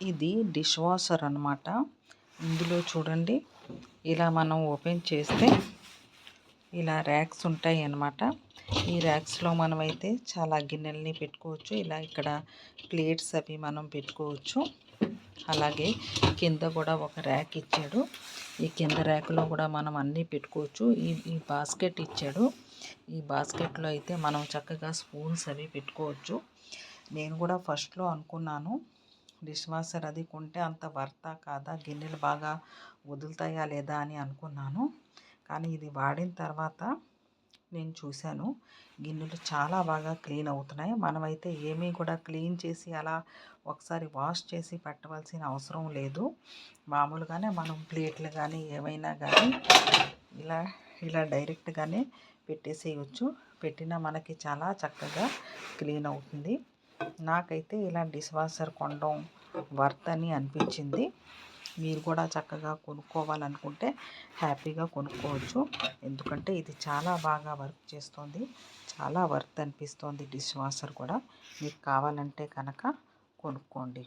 ఇది dish washer అన్నమాట. ఇందులో చూడండి, ఇలా మనం ఓపెన్ చేస్తే ఇలా ర్యాక్స్ ఉంటాయి అన్నమాట. ఈ ర్యాక్స్లో మనమైతే చాలా గిన్నెల్ని పెట్టుకోవచ్చు. ఇలా ఇక్కడ ప్లేట్స్ అవి మనం పెట్టుకోవచ్చు. అలాగే కింద కూడా ఒక ర్యాక్ ఇచ్చాడు. ఈ కింద ర్యాక్లో కూడా మనం అన్నీ పెట్టుకోవచ్చు. ఈ బాస్కెట్ ఇచ్చాడు. ఈ బాస్కెట్లో అయితే మనం చక్కగా స్పూన్స్ అవి పెట్టుకోవచ్చు. నేను కూడా ఫస్ట్లో అనుకున్నాను, డిష్ వాషర్ అది కొంటే అంత వర్తా కాదా, గిన్నెలు బాగా వదులుతాయా లేదా అని అనుకున్నాను. కానీ ఇది వాడిన తర్వాత నేను చూశాను, గిన్నెలు చాలా బాగా క్లీన్ అవుతున్నాయి. మనమైతే ఏమీ కూడా క్లీన్ చేసి అలా ఒకసారి వాష్ చేసి పెట్టవలసిన అవసరం లేదు. మామూలుగానే మనం ప్లేట్లు కానీ ఏమైనా కానీ ఇలా ఇలా డైరెక్ట్గానే పెట్టేసేయచ్చు. పెట్టినా మనకి చాలా చక్కగా క్లీన్ అవుతుంది. నాకైతే ఇలా డిష్ వాషర్ కొనడం వర్త్ అని అనిపించింది. మీరు కూడా చక్కగా కొనుక్కోవాలనుకుంటే హ్యాపీగా కొనుక్కోవచ్చు. ఎందుకంటే ఇది చాలా బాగా వర్క్ చేస్తుంది. చాలా వర్త్ అనిపిస్తుంది డిష్ వాషర్ కూడా. మీకు కావాలంటే కనుక కొనుక్కోండి.